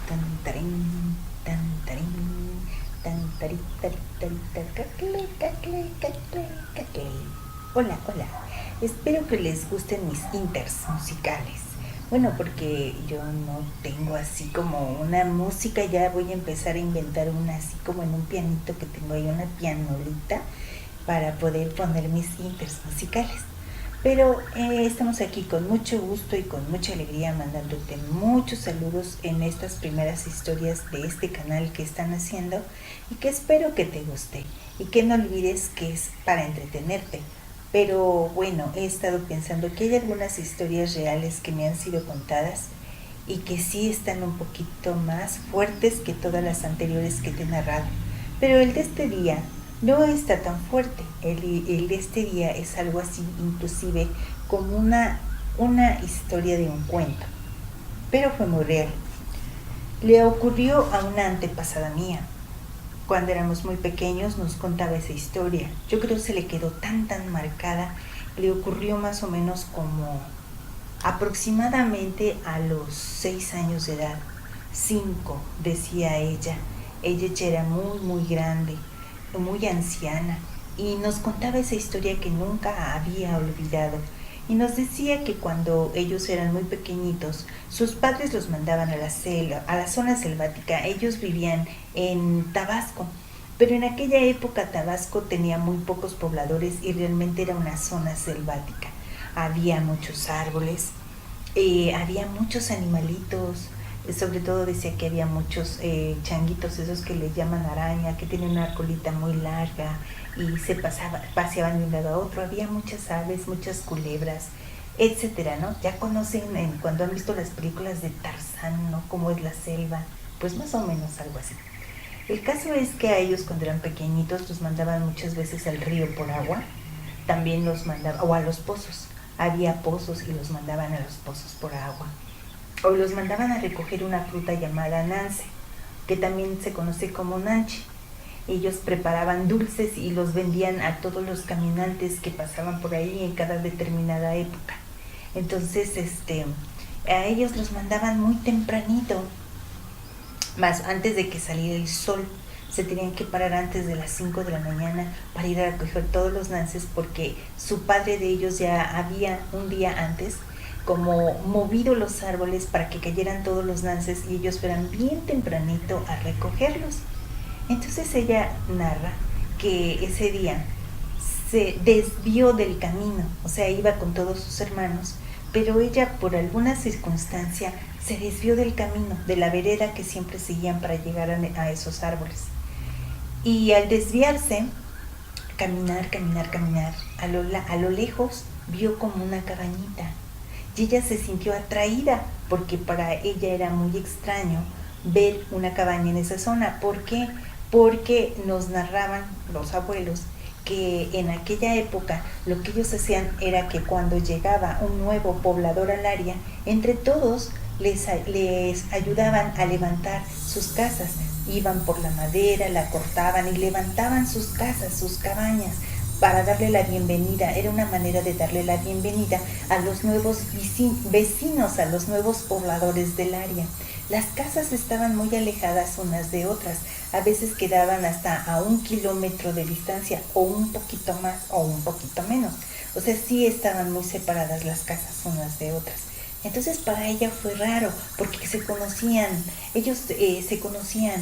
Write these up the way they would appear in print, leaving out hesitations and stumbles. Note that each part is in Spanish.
tan tarín, tan tarín, tan tari, tari, tari, tar, cacle, cacle, cacle, cacle. Hola, hola. Espero que les gusten mis inters musicales. Bueno, porque yo no tengo así como una música, ya voy a empezar a inventar una así como en un pianito que tengo ahí, una pianolita para poder poner mis inters musicales. Pero estamos aquí con mucho gusto y con mucha alegría mandándote muchos saludos en estas primeras historias de este canal que están haciendo y que espero que te guste y que no olvides que es para entretenerte. Pero bueno, he estado pensando que hay algunas historias reales que me han sido contadas y que sí están un poquito más fuertes que todas las anteriores que te he narrado. Pero el de este día no está tan fuerte. El de este día es algo así, inclusive como una historia de un cuento. Pero fue muy real. Le ocurrió a una antepasada mía. Cuando éramos muy pequeños nos contaba esa historia. Yo creo que se le quedó tan marcada. Le ocurrió más o menos como aproximadamente a los 6 años de edad. 5, decía ella. Ella ya era muy grande, muy anciana, y nos contaba esa historia que nunca había olvidado. Y nos decía que cuando ellos eran muy pequeñitos, sus padres los mandaban a la selva, a la zona selvática. Ellos vivían en Tabasco, pero en aquella época Tabasco tenía muy pocos pobladores y realmente era una zona selvática. Había muchos árboles, había muchos animalitos, sobre todo decía que había muchos changuitos, esos que les llaman araña, que tienen una colita muy larga y paseaban de un lado a otro. Había muchas aves, muchas culebras, etcétera, ¿no? Ya conocen cuando han visto las películas de Tarzán, ¿no? Cómo es la selva, pues más o menos algo así. El caso es que a ellos cuando eran pequeñitos los mandaban muchas veces al río por agua, también los mandaban, o a los pozos. Había pozos y los mandaban a los pozos por agua. O los mandaban a recoger una fruta llamada nance, que también se conoce como nanche. Ellos preparaban dulces y los vendían a todos los caminantes que pasaban por ahí en cada determinada época. Entonces, a ellos los mandaban muy tempranito, más antes de que saliera el sol. Se tenían que parar antes de las 5 de la mañana para ir a recoger todos los nances, porque su padre de ellos ya había un día antes como movido los árboles para que cayeran todos los nances y ellos fueran bien tempranito a recogerlos. Entonces ella narra que ese día se desvió del camino, o sea, iba con todos sus hermanos, pero ella por alguna circunstancia se desvió del camino, de la vereda que siempre seguían para llegar a esos árboles. Y al desviarse, caminar, a lo lejos vio como una cabañita. Y ella se sintió atraída porque para ella era muy extraño ver una cabaña en esa zona. ¿Por qué? Porque nos narraban los abuelos que en aquella época lo que ellos hacían era que cuando llegaba un nuevo poblador al área, entre todos les ayudaban a levantar sus casas. Iban por la madera, la cortaban y levantaban sus casas, sus cabañas, para darle la bienvenida. Era una manera de darle la bienvenida a los nuevos vecinos, a los nuevos pobladores del área. Las casas estaban muy alejadas unas de otras, a veces quedaban hasta a 1 kilómetro de distancia, o un poquito más o un poquito menos. O sea, sí estaban muy separadas las casas unas de otras. Entonces para ella fue raro, porque ellos se conocían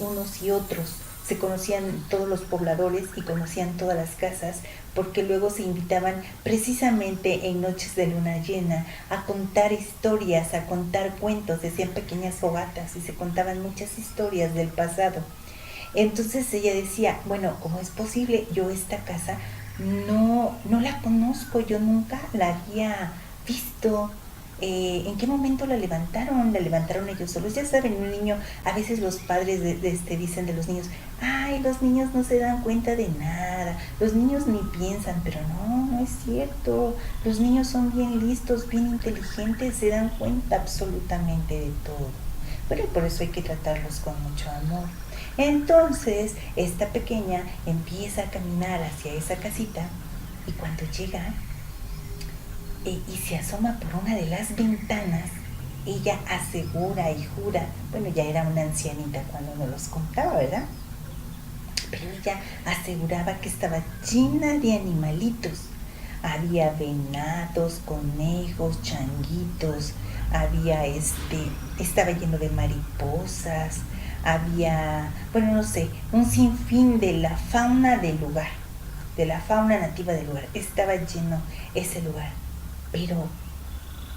unos y otros, se conocían todos los pobladores y conocían todas las casas, porque luego se invitaban precisamente en noches de luna llena a contar historias, a contar cuentos, hacían pequeñas fogatas y se contaban muchas historias del pasado. Entonces ella decía, bueno, ¿cómo es posible? Yo esta casa no la conozco, yo nunca la había visto. ¿En qué momento la levantaron? La levantaron ellos solos. Ya saben, un niño, a veces los padres dicen de los niños, ay, los niños no se dan cuenta de nada, los niños ni piensan, pero no es cierto. Los niños son bien listos, bien inteligentes, se dan cuenta absolutamente de todo. Bueno, y por eso hay que tratarlos con mucho amor. Entonces, esta pequeña empieza a caminar hacia esa casita y cuando llega y se asoma por una de las ventanas, ella asegura y jura, bueno, ya era una ancianita cuando nos los contaba, ¿verdad? Pero ella aseguraba que estaba llena de animalitos. Había venados, conejos, changuitos, había estaba lleno de mariposas, había, bueno, no sé, un sinfín de la fauna del lugar, de la fauna nativa del lugar. Estaba lleno ese lugar. Pero,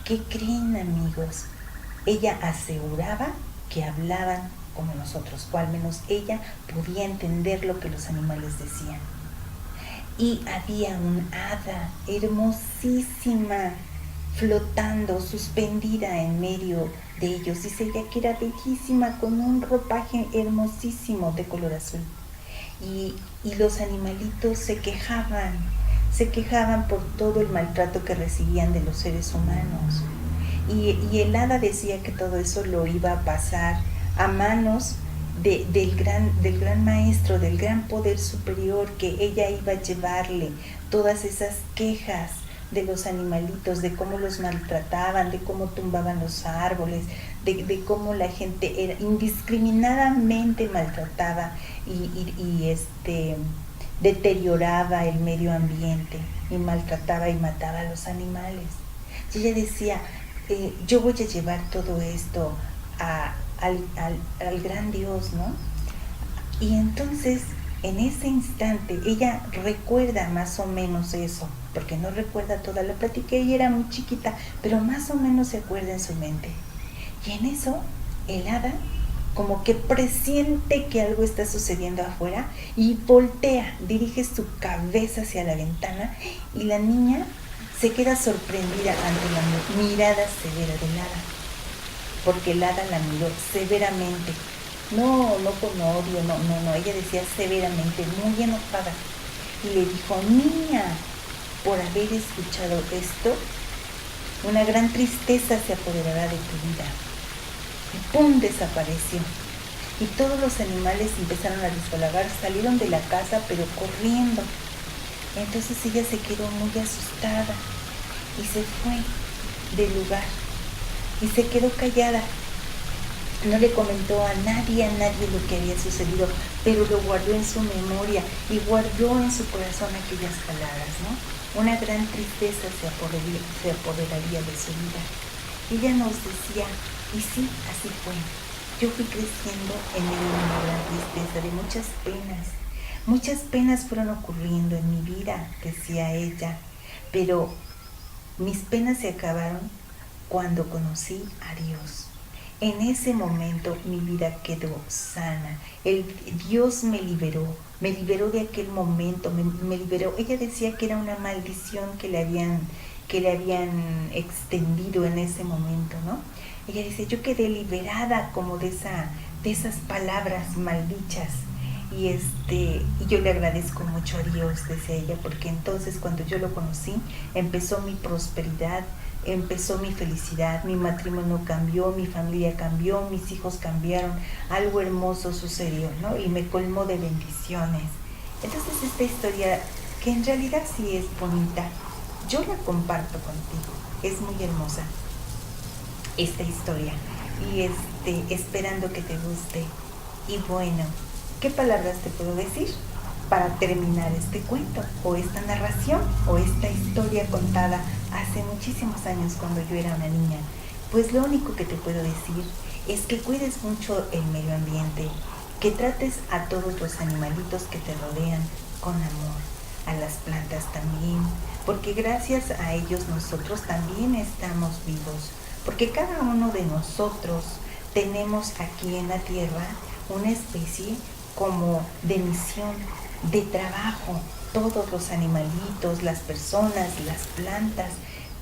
¿qué creen, amigos? Ella aseguraba que hablaban como nosotros, o al menos ella podía entender lo que los animales decían. Y había un hada hermosísima flotando, suspendida en medio de ellos. Dice ella que era bellísima, con un ropaje hermosísimo de color azul. Y los animalitos se quejaban por todo el maltrato que recibían de los seres humanos. Y el hada decía que todo eso lo iba a pasar a manos del gran maestro, del gran poder superior, que ella iba a llevarle todas esas quejas de los animalitos, de cómo los maltrataban, de cómo tumbaban los árboles, de cómo la gente era indiscriminadamente maltrataba y deterioraba el medio ambiente y maltrataba y mataba a los animales. Y ella decía, yo voy a llevar todo esto al gran Dios, ¿no? Y entonces, en ese instante, ella recuerda más o menos eso, porque no recuerda toda la plática, ella era muy chiquita, pero más o menos se acuerda en su mente. Y en eso, el hada como que presiente que algo está sucediendo afuera y voltea, dirige su cabeza hacia la ventana y la niña se queda sorprendida ante la mirada severa del hada, porque el hada la miró severamente, no con odio, no, ella decía severamente, muy enojada, y le dijo, niña, por haber escuchado esto, una gran tristeza se apoderará de tu vida. Y ¡pum!, desapareció. Y todos los animales empezaron a desfalagar, salieron de la casa pero corriendo. Entonces ella se quedó muy asustada y se fue del lugar y se quedó callada. No le comentó a nadie lo que había sucedido, pero lo guardó en su memoria y guardó en su corazón aquellas palabras, ¿no? Una gran tristeza se apoderaría de su vida. Ella nos decía, y sí, así fue. Yo fui creciendo en medio de una gran tristeza, de muchas penas. Muchas penas fueron ocurriendo en mi vida, decía ella, pero mis penas se acabaron cuando conocí a Dios. En ese momento mi vida quedó sana. Dios me liberó de aquel momento, me liberó. Ella decía que era una maldición que le habían extendido en ese momento, ¿no? Ella dice, yo quedé liberada como de esas palabras maldichas. Y yo le agradezco mucho a Dios, decía ella, porque entonces cuando yo lo conocí, empezó mi prosperidad, empezó mi felicidad, mi matrimonio cambió, mi familia cambió, mis hijos cambiaron, algo hermoso sucedió, ¿no? Y me colmó de bendiciones. Entonces esta historia, que en realidad sí es bonita, yo la comparto contigo, es muy hermosa esta historia, y esperando que te guste. Y bueno, ¿qué palabras te puedo decir para terminar este cuento, o esta narración, o esta historia contada hace muchísimos años cuando yo era una niña? Pues lo único que te puedo decir es que cuides mucho el medio ambiente, que trates a todos los animalitos que te rodean con amor, a las plantas también, porque gracias a ellos nosotros también estamos vivos, porque cada uno de nosotros tenemos aquí en la tierra una especie como de misión, de trabajo. Todos los animalitos, las personas, las plantas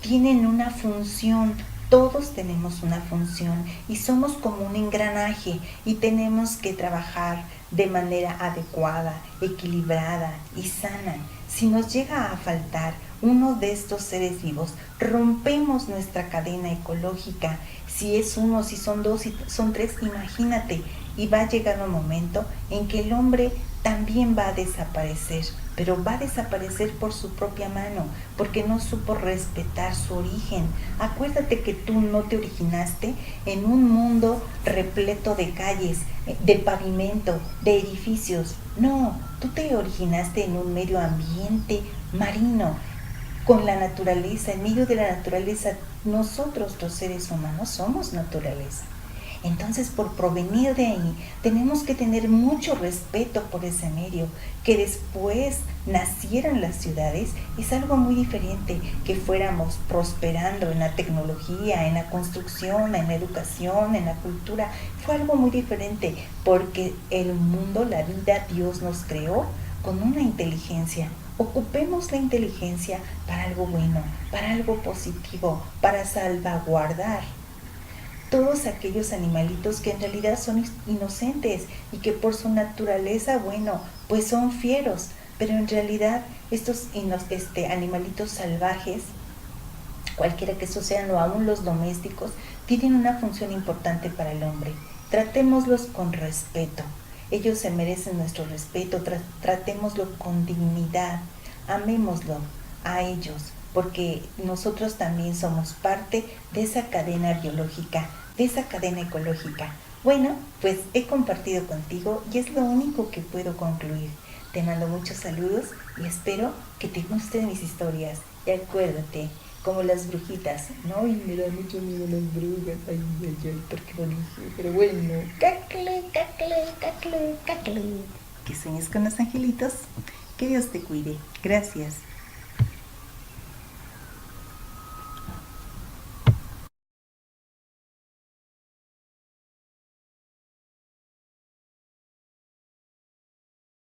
tienen una función. Todos tenemos una función y somos como un engranaje y tenemos que trabajar de manera adecuada, equilibrada y sana. Si nos llega a faltar uno de estos seres vivos, rompemos nuestra cadena ecológica. Si es uno, si son dos, si son tres, imagínate. Y va a llegar un momento en que el hombre también va a desaparecer, pero va a desaparecer por su propia mano, porque no supo respetar su origen. Acuérdate que tú no te originaste en un mundo repleto de calles, de pavimento, de edificios. No, tú te originaste en un medio ambiente marino, con la naturaleza, en medio de la naturaleza. Nosotros los seres humanos somos naturaleza. Entonces, por provenir de ahí, tenemos que tener mucho respeto por ese medio. Que después nacieran las ciudades es algo muy diferente. Que fuéramos prosperando en la tecnología, en la construcción, en la educación, en la cultura, fue algo muy diferente, porque el mundo, la vida, Dios nos creó con una inteligencia. Ocupemos la inteligencia para algo bueno, para algo positivo, para salvaguardar todos aquellos animalitos que en realidad son inocentes y que por su naturaleza, bueno, pues son fieros, pero en realidad estos animalitos salvajes, cualquiera que esos sean o aún los domésticos, tienen una función importante para el hombre. Tratémoslos con respeto. Ellos se merecen nuestro respeto, tratémoslo con dignidad, amémoslo a ellos, porque nosotros también somos parte de esa cadena biológica, de esa cadena ecológica. Bueno, pues he compartido contigo y es lo único que puedo concluir. Te mando muchos saludos y espero que te gusten mis historias. Y acuérdate, como las brujitas, ¿no? Y me da mucho miedo las brujas, ay, porque lo dije, pero bueno, cacle, cacle, cacle, cacle. Que sueñes con los angelitos, que Dios te cuide. Gracias.